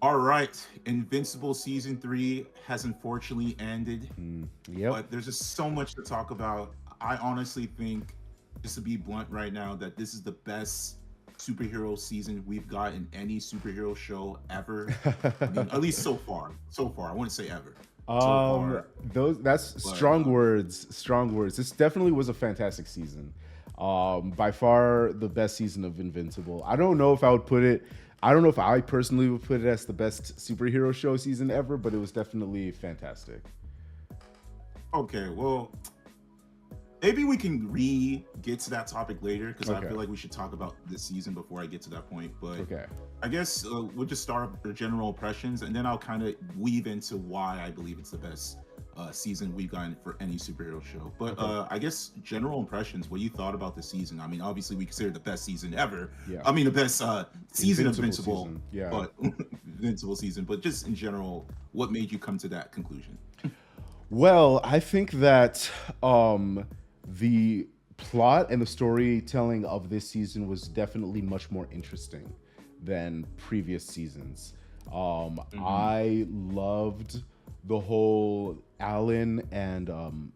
All right, Invincible season 3 has unfortunately ended, Yep. but there's just so much to talk about. I honestly think, just to be blunt right now, that this is the best superhero season we've got in any superhero show ever. I mean, at least so far. So far, I wouldn't say ever. So far, Those that's but strong words. Strong words. This definitely was a fantastic season. By far the best season of Invincible. I don't know if I would put it. I don't know if I personally would put it as the best superhero show season ever, but it was definitely fantastic. okay. Well, maybe we can get to that topic later because I Okay. feel like we should talk about this season before I get to that point. But Okay. I guess we'll just start with the general impressions, and then I'll kind of weave into why I believe it's the best season we've gotten for any superhero show. But Okay. I guess general impressions, what you thought about the season. I mean, obviously we consider it the best season ever. Yeah. I mean, the best season of Invincible Invincible, season. Yeah. but Invincible season. But just in general, what made you come to that conclusion? Well, I think that the plot and the storytelling of this season was definitely much more interesting than previous seasons. Hmm. I loved the whole Allen and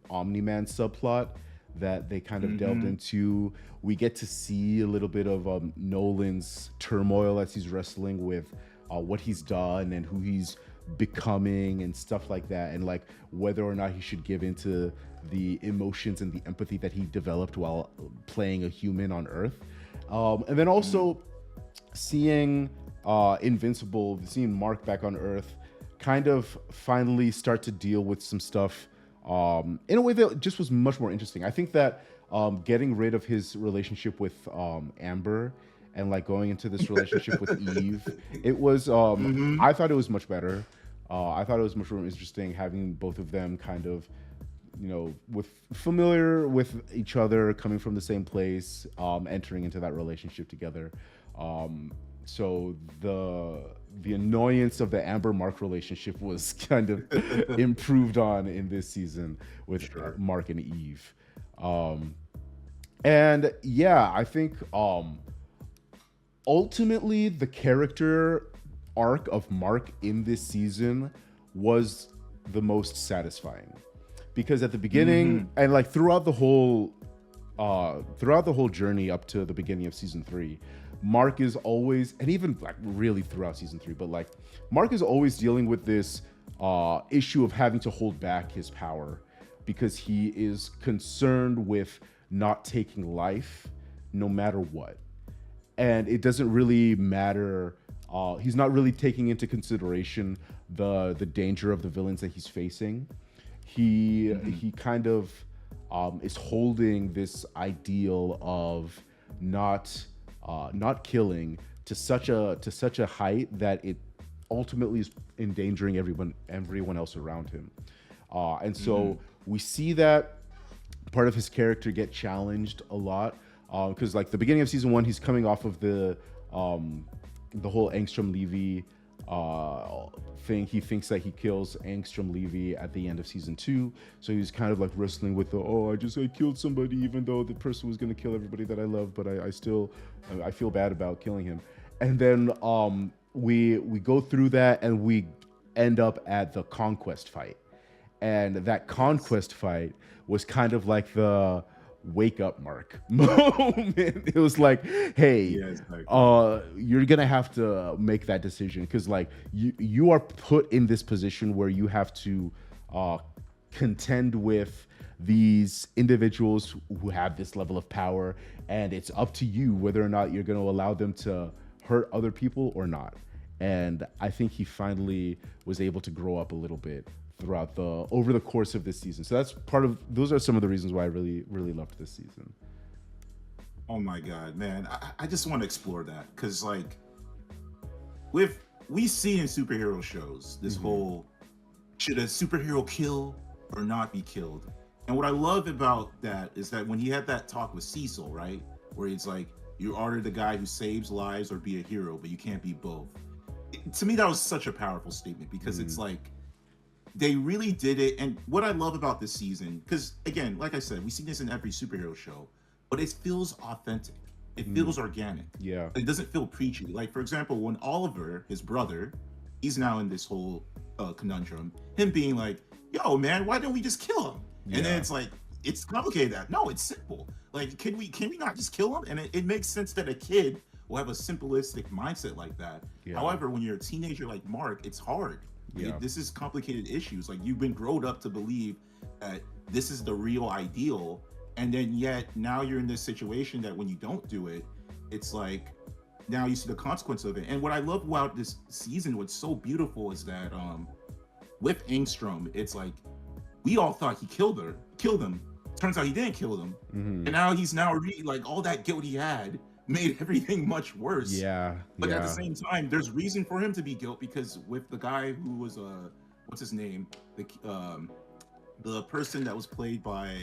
Omni Man subplot that they kind of delved Hmm. into. We get to see a little bit of Nolan's turmoil as he's wrestling with what he's done and who he's becoming and stuff like that, and like whether or not he should give into the emotions and the empathy that he developed while playing a human on Earth. And then Hmm. also seeing Invincible, seeing Mark back on Earth, kind of finally start to deal with some stuff in a way that just was much more interesting. I think that getting rid of his relationship with Amber and like going into this relationship with Eve, it was Hmm. I thought it was much better. I thought it was much more interesting having both of them kind of, with familiar with each other, coming from the same place, entering into that relationship together. So the annoyance of the Amber Mark relationship was kind of improved on in this season with Sure. Mark and Eve. Um, and yeah, I think ultimately the character arc of Mark in this season was the most satisfying because at the beginning Hmm. and like throughout the whole journey up to the beginning of season 3, Mark is always, and even like really throughout season 3, but like Mark is always dealing with this issue of having to hold back his power because he is concerned with not taking life no matter what, and it doesn't really matter. He's not really taking into consideration the danger of the villains that he's facing. Hmm. He kind of is holding this ideal of not not killing to such a height that it ultimately is endangering everyone else around him. And Hmm. so we see that part of his character get challenged a lot because like the beginning of season 1 he's coming off of the whole Angstrom Levy thing. He thinks that he kills Angstrom Levy at the end of season 2, so he's kind of like wrestling with the, oh, I killed somebody even though the person was going to kill everybody that I love, but I still I feel bad about killing him. And then we go through that and we end up at the conquest fight, and that Yes. conquest fight was kind of like the wake up Mark moment. It was like, hey, Yeah, exactly. you're gonna have to make that decision because like you are put in this position where you have to uh contend with these individuals who have this level of power, and it's up to you whether or not you're going to allow them to hurt other people or not. And I think he finally was able to grow up a little bit throughout the over the course of this season. So that's part of those are some of the reasons why I really loved this season. Oh my god, man! I just want to explore that because, like, with we see in superhero shows this Hmm. whole should a superhero kill or not be killed, and what I love about that is that when he had that talk with Cecil, right, where he's like, "You are the guy who saves lives or be a hero, but you can't be both." To me, that was such a powerful statement because it's Hmm. like they really did it. And what I love about this season, because again, like I said, we see this in every superhero show, but it feels authentic. It Hmm. feels organic. Yeah. It doesn't feel preachy. Like for example, when Oliver, his brother, he's now in this whole conundrum. Him being like, "Yo, man, why don't we just kill him?" And then it's like, it's complicated. That no, it's simple. Like, can we not just kill him? And it makes sense that a kid will have a simplistic mindset like that. However, when you're a teenager like Mark, it's hard. This is complicated issues. Like, you've been grown up to believe that this is the real ideal, and then yet now you're in this situation that when you don't do it, it's like now you see the consequence of it. And what I love about this season, what's so beautiful, is that with Engstrom, it's like we all thought he killed him. Turns out he didn't kill them, and now he's like all that guilt he had made everything much worse. But at the same time, there's reason for him to be guilt, because with the guy who was what's his name, the person that was played by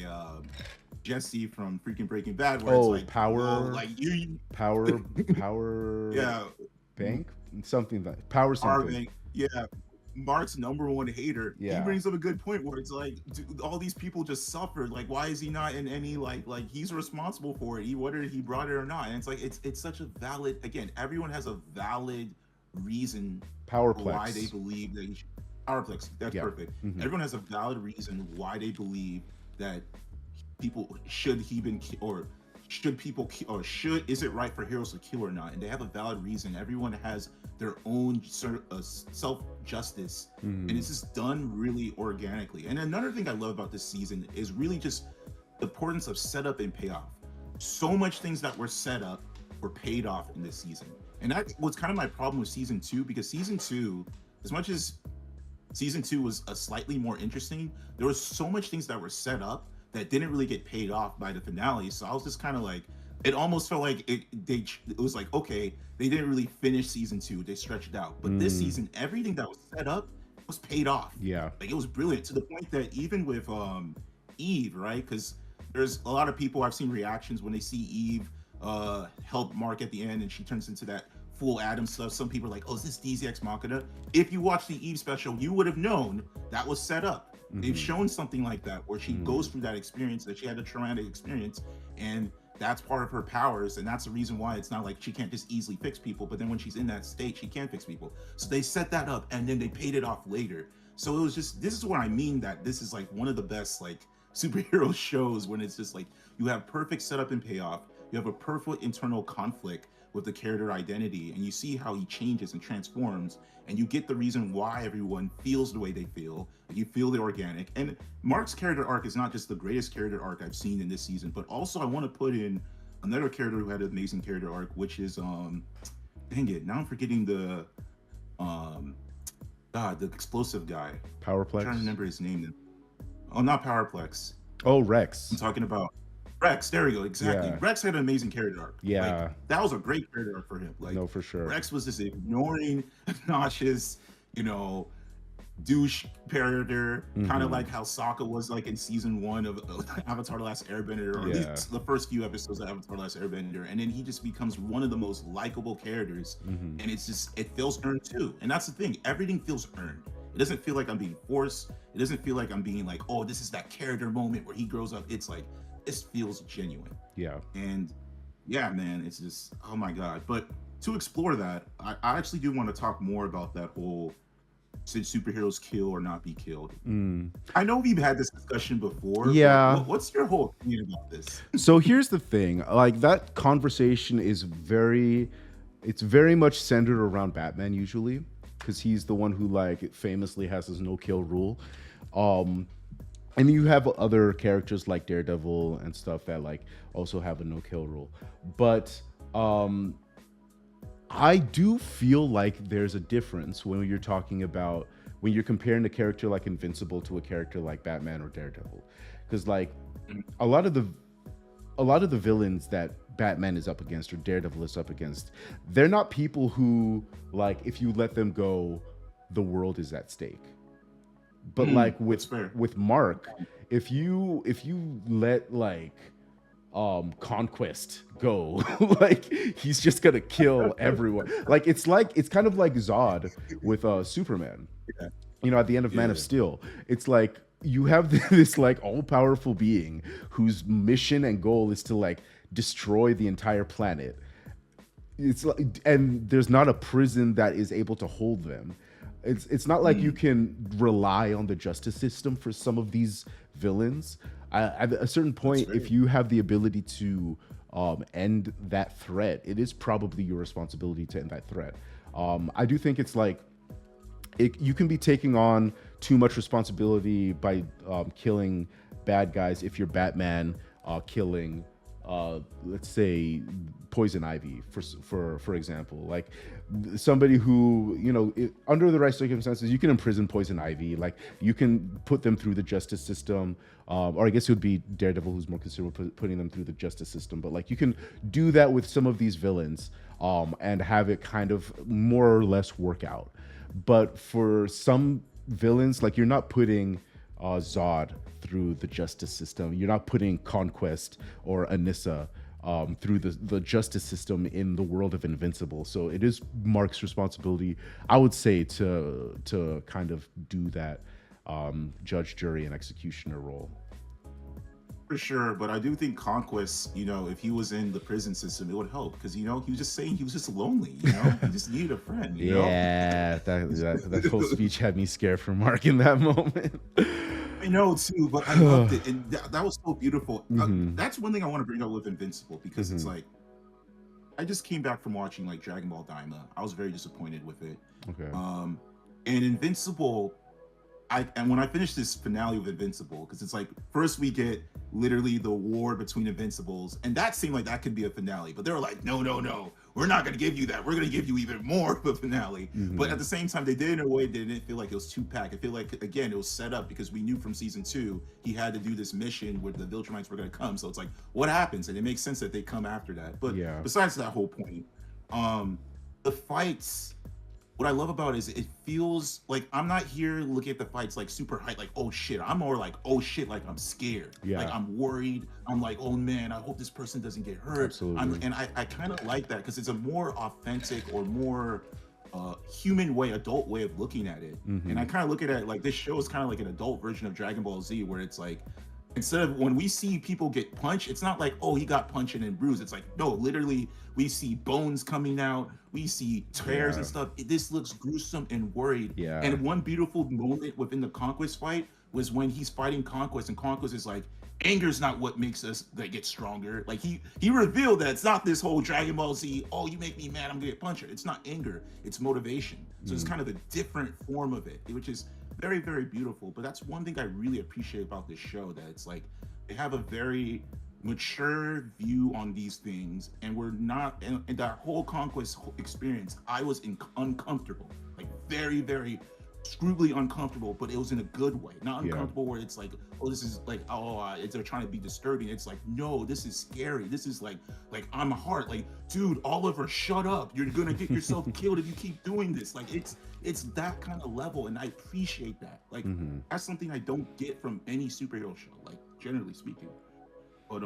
Jesse from freaking Breaking Bad, where it's like power bank, something like power something. Mark's number one hater. He brings up a good point where it's like, dude, all these people just suffered. Like, why is he not in any like he's responsible for it, whether he brought it or not? And it's like it's such a valid, again, everyone has a valid reason why they believe that he should. Powerplex, that's perfect. Everyone has a valid reason why they believe that people should is it right for heroes to kill or not? And they have a valid reason. Everyone has their own sort of self-justice, and it's just done really organically. And another thing I love about this season is really just the importance of setup and payoff. So much things that were set up were paid off in this season, and that was kind of my problem with season 2, because season 2, as much as season 2 was a slightly more interesting, there was so much things that were set up that didn't really get paid off by the finale. So I was just kind of like, it almost felt like it was like, okay, they didn't really finish season 2, they stretched it out. But this season, everything that was set up was paid off. Like, it was brilliant, to the point that even with Eve, right? Because there's a lot of people, I've seen reactions when they see Eve help Mark at the end and she turns into that full Adam stuff. Some people are like, oh, is this Deus Ex Machina? If you watch the Eve special, you would have known that was set up. They've shown something like that, where she goes through that experience, that she had a traumatic experience, and that's part of her powers, and that's the reason why it's not like she can't just easily fix people, but then when she's in that state, she can fix people. So they set that up, and then they paid it off later. So it was just, this is what I mean, that this is like one of the best like superhero shows, when it's just like you have perfect setup and payoff, you have a perfect internal conflict with the character identity, and you see how he changes and transforms, and you get the reason why everyone feels the way they feel. You feel the organic. And Mark's character arc is not just the greatest character arc I've seen in this season, but also I want to put in another character who had an amazing character arc, which is dang it, now I'm forgetting the explosive guy. Powerplex. I'm trying to remember his name. Oh, not Powerplex. Oh, Rex. I'm talking about Rex, there we go, exactly. Rex had an amazing character arc. Like, that was a great character arc for him. Like, no, for sure. Rex was this ignoring, obnoxious, douche character, kind of like how Sokka was like in season 1 of Avatar: The Last Airbender, or at least the first few episodes of Avatar: The Last Airbender, and then he just becomes one of the most likable characters, and it's just, it feels earned too. And that's the thing, everything feels earned. It doesn't feel like I'm being forced. It doesn't feel like I'm being like, oh, this is that character moment where he grows up. It's like, this feels genuine. And yeah, man, it's just, oh my God. But to explore that, I actually do want to talk more about that whole, should superheroes kill or not be killed? I know we've had this discussion before. What's your whole opinion about this? So here's the thing, like, that conversation is very much centered around Batman usually, because he's the one who like famously has his no kill rule. And you have other characters like Daredevil and stuff that like also have a no kill rule. But I do feel like there's a difference when you're talking about, when you're comparing a character like Invincible to a character like Batman or Daredevil. Because like a lot of the villains that Batman is up against or Daredevil is up against, they're not people who like, if you let them go, the world is at stake. But like with Mark, if you let like Conquest go, like he's just gonna kill everyone. Like it's kind of like Zod with Superman. At the end of Man of Steel, it's like you have this like all-powerful being whose mission and goal is to like destroy the entire planet. it's like, and there's not a prison that is able to hold them. It's not like you can rely on the justice system for some of these villains. At a certain point, if you have the ability to end that threat, it is probably your responsibility to end that threat. I do think it's like you can be taking on too much responsibility by killing bad guys if you're Batman killing let's say Poison Ivy for example, like somebody who, you know, under the right circumstances you can imprison Poison Ivy, like you can put them through the justice system, or I guess it would be Daredevil who's more concerned with putting them through the justice system, but like you can do that with some of these villains and have it kind of more or less work out. But for some villains, like you're not putting Zod through the justice system. You're not putting Conquest or Anissa through the justice system in the world of Invincible. So it is Mark's responsibility, I would say, to kind of do that judge, jury, and executioner role. For sure, but I do think Conquest, you know, if he was in the prison system, it would help because, you know, he was just saying he was just lonely, you know, he just needed a friend. You know? That whole speech had me scared for Mark in that moment. I know too, but I loved it, and that was so beautiful. That's one thing I want to bring up with Invincible because it's like I just came back from watching like Dragon Ball Daima. I was very disappointed with it. Okay. And Invincible. And when I finished this finale of Invincible, because it's like first we get literally the war between Invincibles, and that seemed like that could be a finale, but they were like, no, we're not going to give you that. We're going to give you even more of a finale. But at the same time, they did it in a way that didn't feel like it was too packed. I feel like, again, it was set up because we knew from season 2 he had to do this mission where the Viltrumites were going to come. So it's like, what happens? And it makes sense that they come after that. But besides that whole point, the fights. What I love about it is it feels like I'm not here looking at the fights like super hype, like, oh shit. I'm more like, oh shit, like I'm scared. Like I'm worried. I'm like, oh man, I hope this person doesn't get hurt. Absolutely. I kind of like that because it's a more authentic or more human way, adult way of looking at it. And I kind of look at it like this show is kind of like an adult version of Dragon Ball Z, where it's like, instead of when we see people get punched, it's not like, oh, he got punched and bruised. It's like, no, literally, we see bones coming out. We see tears and stuff. This looks gruesome and worried. And one beautiful moment within the Conquest fight was when he's fighting Conquest, and Conquest is like, anger's not what makes us like get stronger. Like he revealed that it's not this whole Dragon Ball Z, oh, you make me mad, I'm gonna get punched. It's not anger, it's motivation. So it's kind of a different form of it, which is very, very beautiful. But that's one thing I really appreciate about this show, that it's like they have a very mature view on these things, and we're not, and that whole Conquest experience, I was uncomfortable, like very, very screwly uncomfortable, but it was in a good way, not uncomfortable where it's like, oh, this is like, they're trying to be disturbing. It's like, no, this is scary. This is like I'm heart, like, dude, Oliver, shut up, you're gonna get yourself killed if you keep doing this. Like it's that kind of level, and I appreciate that. Like that's something I don't get from any superhero show, like generally speaking. But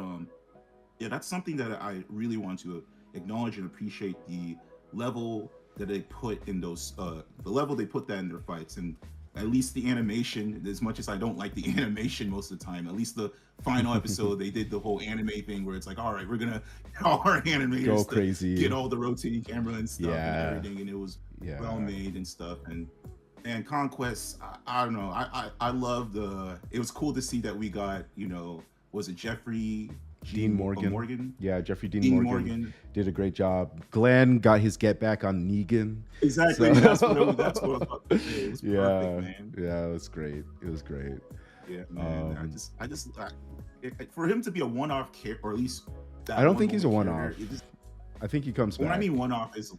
yeah, that's something that I really want to acknowledge and appreciate, the level that they put in those the level they put that in their fights. And at least the animation, as much as I don't like the animation most of the time, at least the final episode they did the whole anime thing where it's like, all right, we're gonna all our animators go crazy, get all the rotating camera and stuff and everything, and it was well made and stuff. And Conquest, I don't know, I love it was cool to see that we got, you know, was it Jeffrey Dean Morgan? Yeah, Jeffrey Dean Morgan did a great job. Glenn got his get back on Negan. Exactly. So. That's what I was about to say. It was perfect, man. Yeah, it was great. It was great. Yeah, man. I just for him to be a one-off character, or at least I don't think he's a one-off. I think he comes back. When I mean one-off, is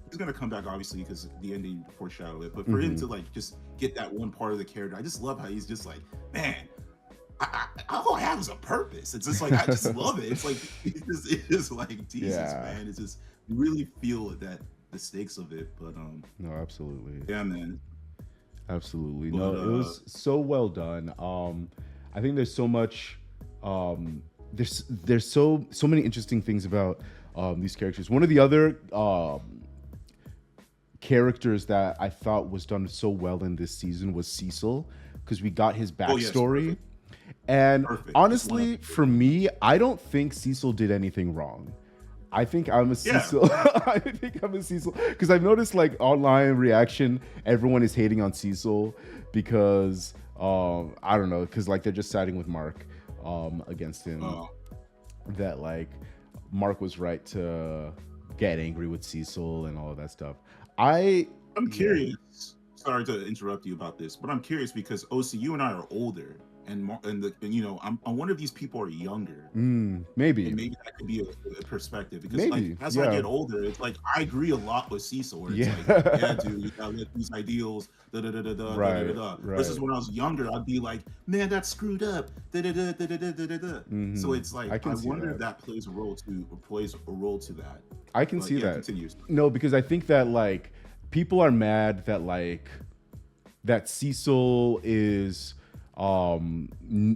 he's gonna come back obviously because the ending foreshadow it. But for him to like just get that one part of the character, I just love how he's just like, man, all I have is a purpose. It's just like, I just love it. It's like it is like Jesus, man. It's just, you really feel that the stakes of it. But no, absolutely. Yeah, man. Absolutely. But, no, it was so well done. I think there's so much. There's so many interesting things about these characters. One of the other characters that I thought was done so well in this season was Cecil, because we got his backstory. Yes, and honestly, for me, I don't think Cecil did anything wrong. I think I'm a Yeah. Cecil. I think I'm a Cecil because I've noticed like online reaction, everyone is hating on Cecil because I don't know, because like they're just siding with Mark against him. Uh, That like Mark was right to get angry with Cecil and all of that stuff. I I'm yeah. curious. Sorry to interrupt you about this, but I'm curious because OC, you and I are older, and I wonder if these people are younger, Maybe. and maybe that could be a perspective because like Maybe. as I Yeah. get older, it's like I agree a lot with Cecil, where it's like, yeah, Yeah. dude, you gotta let these ideals, da da da da da da da Right. da. Versus Right. when I was younger, I'd be like, man, that's screwed up, da da da da da da da da. So it's like I I can see wonder if that. that plays a role to that. I can But see yeah, that. continue. No, because I think that like people are mad that like that Cecil is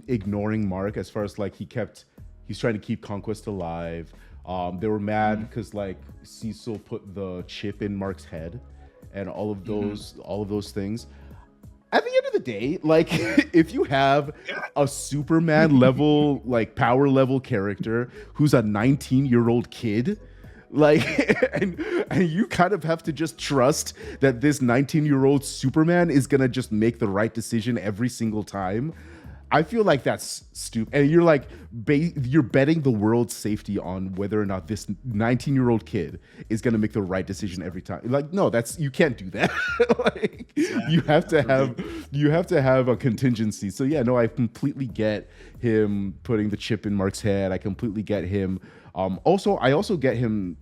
ignoring Mark as far as like he's trying to keep Conquest alive. They were mad Mhm, because like Cecil put the chip in Mark's head and mhm. all of those things. At the end of the day, like if you have Yeah. a Superman level, like power level character who's a 19-year-old kid, like and you kind of have to just trust that this 19-year-old Superman is gonna just make the right decision every single time. I feel like that's stupid. And you're like, you're betting the world's safety on whether or not this 19-year-old kid is going to make the right decision every time. Like, no, you can't do that. Like, Exactly. That's ridiculous. you have to have a contingency. So yeah, no, I completely get him putting the chip in Mark's head. I completely get him. I also get him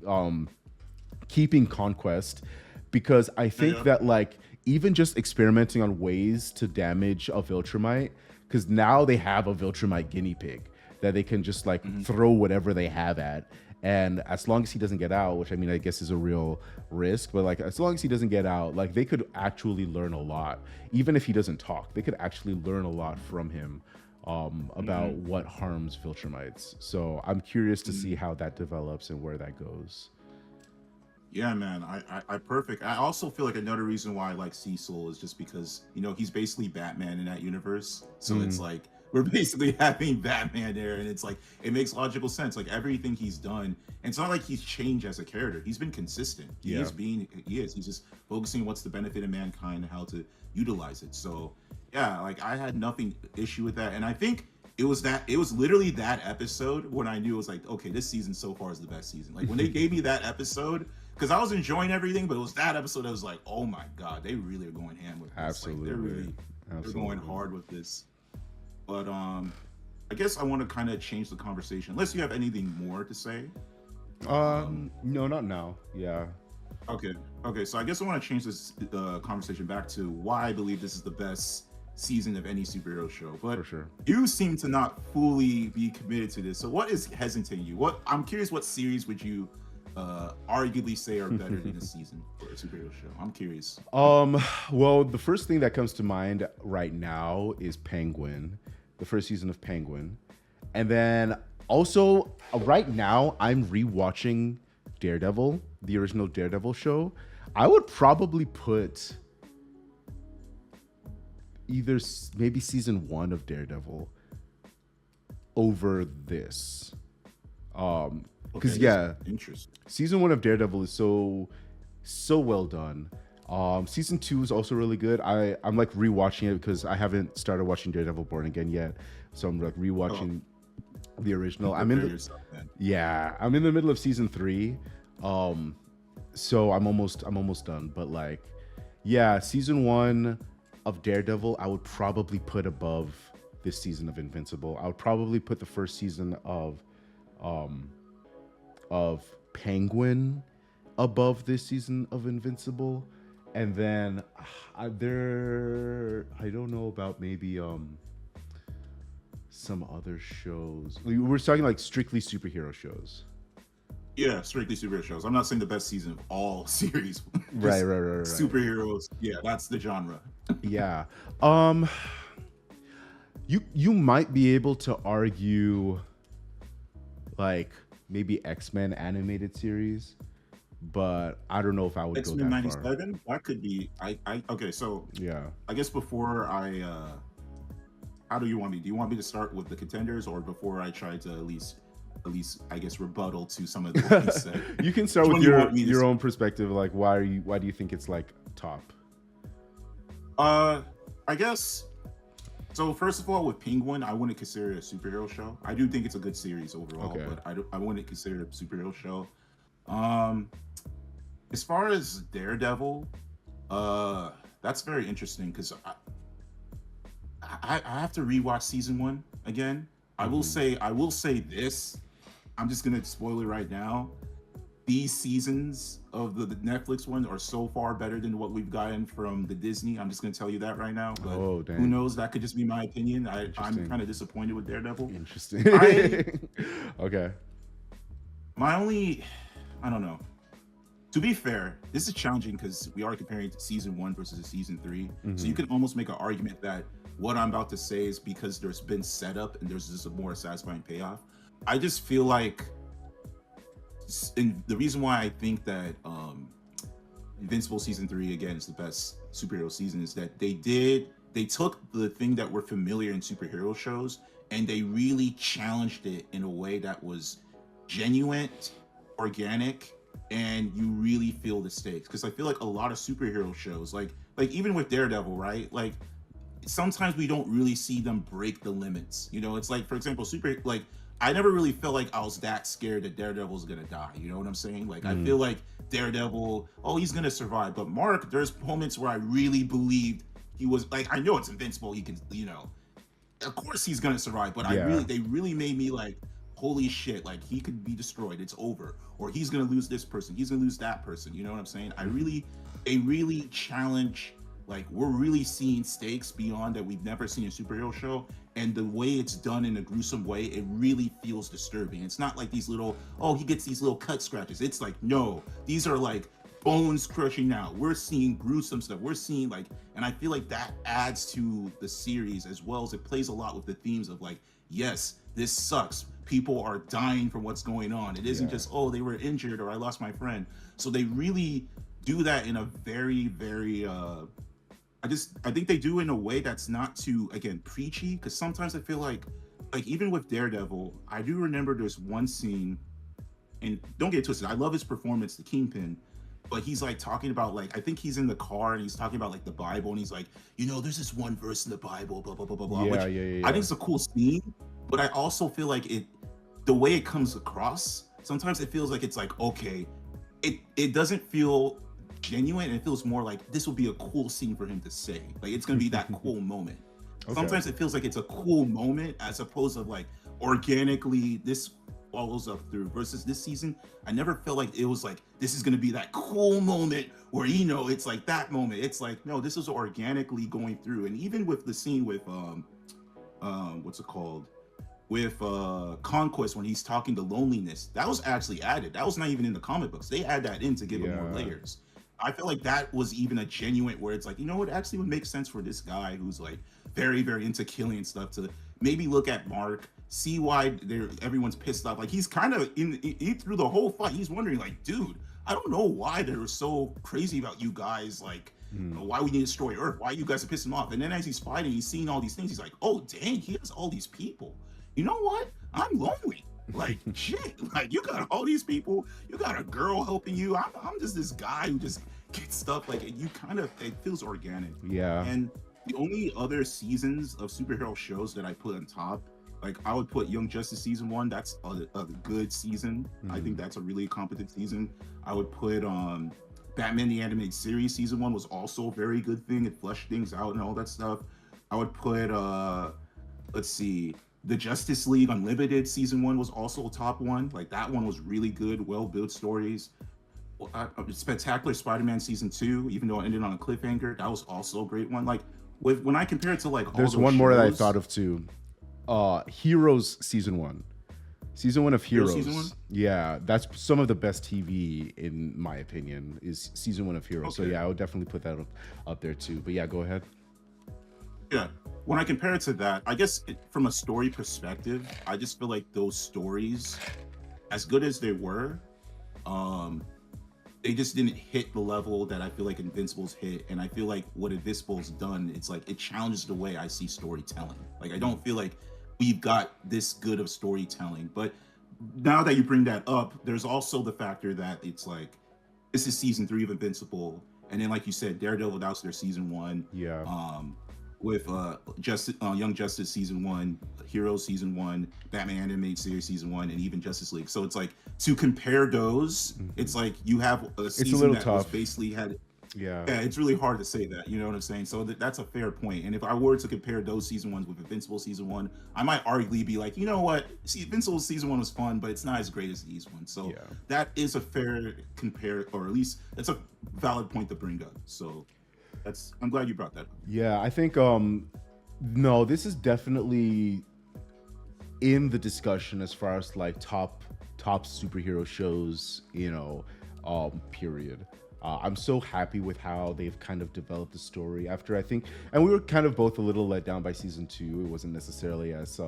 keeping Conquest because I think Yeah. that like even just experimenting on ways to damage a Viltrumite, because now they have a Viltrumite guinea pig that they can just like Mhm. throw whatever they have at. And as long as he doesn't get out, which I mean, I guess is a real risk, but like as long as he doesn't get out, like they could actually learn a lot. Even if he doesn't talk, they could actually learn a lot from him about Mhm. what harms Viltrumites. So I'm curious to see Mhm. how that develops and where that goes. Yeah, man. I perfect. I also feel like another reason why I like Cecil is just because he's basically Batman in that universe. So it's Mm, like we're basically having Batman there, and it's like it makes logical sense. Like everything he's done, and it's not like he's changed as a character. He's been consistent. yeah. He is. He's just focusing what's the benefit of mankind and how to utilize it. So yeah, like I had nothing issue with that, and I think. It was literally that episode when I knew it was like, okay, this season so far is the best season. Like when they gave me that episode, because I was enjoying everything, but it was that episode that was like, oh my god, they really are going ham with this. Like Absolutely. they're going Absolutely. hard with this. But I guess I want to kind of change the conversation. Unless you have anything more to say. No, not now. Yeah, Okay, okay. So I guess I want to change this conversation back to why I believe this is the best season of any superhero show. But for sure. you seem to not fully be committed to this. So what is hesitating you? What I'm curious, what series would you arguably say are better than this season for a superhero show? I'm curious. Well, the first thing that comes to mind right now is Penguin, the first season of Penguin. And then also right now I'm rewatching Daredevil, the original Daredevil show. I would probably put maybe season 1 of Daredevil over this. Because Okay, this is yeah, interesting. season 1 of Daredevil is so well done. Season 2 is also really good. I'm like rewatching it because I haven't started watching Daredevil Born Again yet, so I'm like Oh, rewatching the original. prepare yourself, man. I'm in the middle of season 3, so I'm almost done. But like, yeah, season 1 of Daredevil I would probably put above this season of Invincible. I would probably put the first season um of Penguin above this season of Invincible, and then I don't know about maybe some other shows. We're talking like strictly superhero shows. Yeah, strictly superhero shows. I'm not saying the best season of all series. Right, Just right. superheroes. Yeah, that's the genre. Yeah. Um, you might be able to argue like maybe X-Men animated series, but I don't know if I would go X-Men that far. 97? That could be I okay, so Yeah. I guess before how do you want me? Do you want me to start with the contenders or before I try to at least at least I guess rebuttal to some of what you said. You can start Which with one do you want me to your say? own perspective. Like, why do you think it's like top? I guess so. First of all, with Penguin, I wouldn't consider it a superhero show. I do think it's a good series overall, Okay. but I wouldn't consider it a superhero show. Um, as far as Daredevil, that's very interesting because I have to rewatch season one again. Mhm. I will say this. I'm just gonna spoil it right now. These seasons of the Netflix one are so far better than what we've gotten from the Disney. I'm just gonna tell you that right now. But Oh, who dang. knows? That could just be my opinion. I'm Interesting. kind of disappointed with Daredevil. Interesting. I Okay. my only I don't know. To be fair, this is challenging because we are comparing season one versus season three. So you Hmm. can almost make an argument that what I'm about to say is because there's been setup and there's just a more satisfying payoff. I just feel like, and the reason why I think that Invincible season three again is the best superhero season is that they took the thing that we're familiar in superhero shows and they really challenged it in a way that was genuine, organic, and you really feel the stakes. Because I feel like a lot of superhero shows, like even with Daredevil, right? Like sometimes we don't really see them break the limits. You know, it's like, for example, I never really felt like I was that scared that Daredevil's gonna die. You know what I'm saying? Like I feel Mm. like Daredevil, oh, he's gonna survive. But Mark, there's moments where I really believed he was like, I know it's invincible. He can, of course he's gonna survive. But Yeah. they really made me like, holy shit, like he could be destroyed. It's over. Or he's gonna lose this person. He's gonna lose that person. You know what I'm saying? Hmm. They really challenge, like we're really seeing stakes beyond that we've never seen in a superhero show, and the way it's done in a gruesome way, it really feels disturbing. It's not like these little, oh, he gets these little cut scratches. It's like, no, these are like bones crushing out. We're seeing gruesome stuff. We're seeing like, and I feel like that adds to the series as well as it plays a lot with the themes of like, yes, this sucks. People are dying from what's going on. It isn't Yeah. just, oh, they were injured or I lost my friend. So they really do that in a very, very I think they do in a way that's not too, again, preachy, because sometimes I feel like even with Daredevil, I do remember there's one scene, and don't get it twisted, I love his performance, the Kingpin, but he's like talking about, like, I think he's in the car and he's talking about like the Bible, and he's like, there's this one verse in the Bible, blah blah blah blah blah, Yeah. which Yeah. I Yeah. think is a cool scene, but I also feel like the way it comes across, sometimes it feels like it's like, okay, it doesn't feel genuine. It feels more like this would be a cool scene for him to say. Like it's gonna be that Yeah. cool moment. Okay. Sometimes it feels like it's a cool moment as opposed to like organically this follows up through versus this season. I never felt like it was like this is gonna be that cool moment where it's like that moment. It's like no, this is organically going through. And even with the scene with what's it called? With Conquest when he's talking to loneliness, that was actually added. That was not even in the comic books. They add that in to give it more Yeah. layers. I feel like that was even a genuine where it's like, it actually would make sense for this guy who's like very, very into killing and stuff to maybe look at Mark, see why everyone's pissed off. Like he's kind of he through the whole fight, he's wondering like, dude, I don't know why they're so crazy about you guys. Like, Mm. why we need to destroy Earth? Why you guys are pissing him off? And then as he's fighting, he's seeing all these things. He's like, oh dang, he has all these people. You know what? I'm lonely. Like shit. Like you got all these people. You got a girl helping you. I'm just this guy who just gets stuff. Like you kind of it feels organic. Yeah. And the only other seasons of superhero shows that I put on top, like I would put Young Justice season one. That's a good season. I think Mm. that's a really competent season. I would put Batman the Animated Series season one was also a very good thing. It fleshed things out and all that stuff. I would put let's see, the Justice League Unlimited season one was also a top one. Like that one was really good, well built stories. Spectacular Spider-Man season two, even though it ended on a cliffhanger, that was also a great one. Like when I compare it to like all There's those one more that I thought shows, of too. Heroes season one. Season one of Hero season one, Heroes. Yeah, that's some of the best TV in my opinion. Is season one of Heroes. So okay, yeah, I would definitely put that up there too. But yeah, go ahead. yeah. When I compare it to that, I guess from a story perspective, I just feel like those stories, as good as they were, um, they just didn't hit the level that I feel like Invincible's hit. And I feel like what Invincible's done, it's like it challenges the way I see storytelling. Like I don't feel like we've got this good of storytelling. But now that you bring that up, there's also the factor that it's like this is season 3 of Invincible, and then like you said, Daredevil, that was their season 1. Yeah. With Justice, Young Justice season 1, Heroes season 1, Batman animated series season 1, and even Justice League. So it's like to compare those, it's like you have a season that was basically had. Yeah, it's really hard to say that. You know what I'm saying? So that's a fair point. And if I were to compare those season 1s with Invincible season 1, I might arguably be like, you know what? See, Invincible season 1 was fun, but it's not as great as these ones. So that is a fair compare, or at least it's a valid point to bring up. So I'm glad you brought that up. Yeah, I think no, this is definitely in the discussion as far as like top superhero shows, you know, period. I'm so happy with how they've kind of developed the story after, I think, and we were kind of both a little let down by season 2. It wasn't necessarily as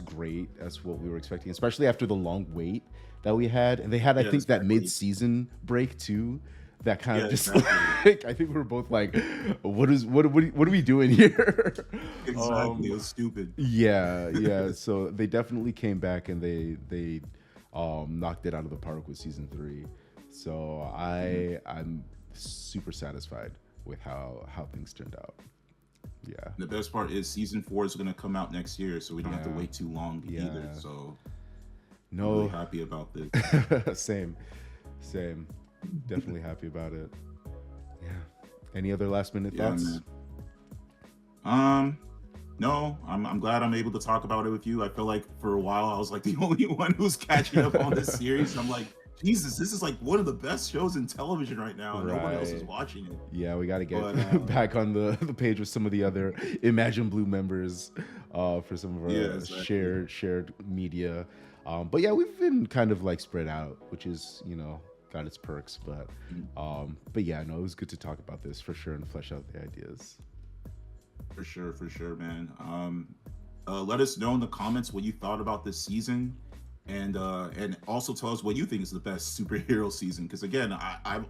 great as what we were expecting, especially after the long wait that we had. And they had, I think, that mid-season break too. That kind of just like, I think we were both like, what are we doing here? Exactly, it was stupid. Yeah. So they definitely came back and they knocked it out of the park with season 3. So I'm super satisfied with how things turned out. Yeah. The best part is season 4 is going to come out next year, so we don't have to wait too long either. So I'm really happy about this. Same. Definitely happy about it. Yeah. Any other last minute thoughts? Man. No, I'm glad I'm able to talk about it with you. I feel like for a while I was like the only one who's catching up on this series. I'm like, Jesus, this is like one of the best shows in television right now, and no one else is watching it. Yeah, we got to get back on the page with some of the other Imagine Blue members for some of our shared media. But yeah, we've been kind of like spread out, which is, you know, got its perks. But yeah, no, it was good to talk about this for sure and flesh out the ideas. For sure, man. Let us know in the comments what you thought about this season. And also tell us what you think is the best superhero season, because again, I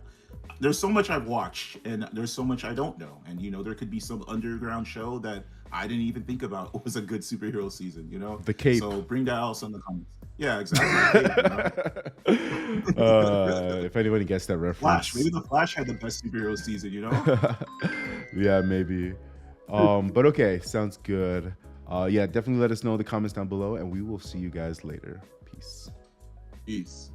there's so much I've watched and there's so much I don't know, and you know, there could be some underground show that I didn't even think about was a good superhero season, you know. The Cape. So bring that also in the comments. Yeah, exactly. Cape, if anybody gets that reference, Flash. Maybe the Flash had the best superhero season, you know. Yeah, maybe. But okay, sounds good. Yeah, definitely let us know in the comments down below, and we will see you guys later. Peace.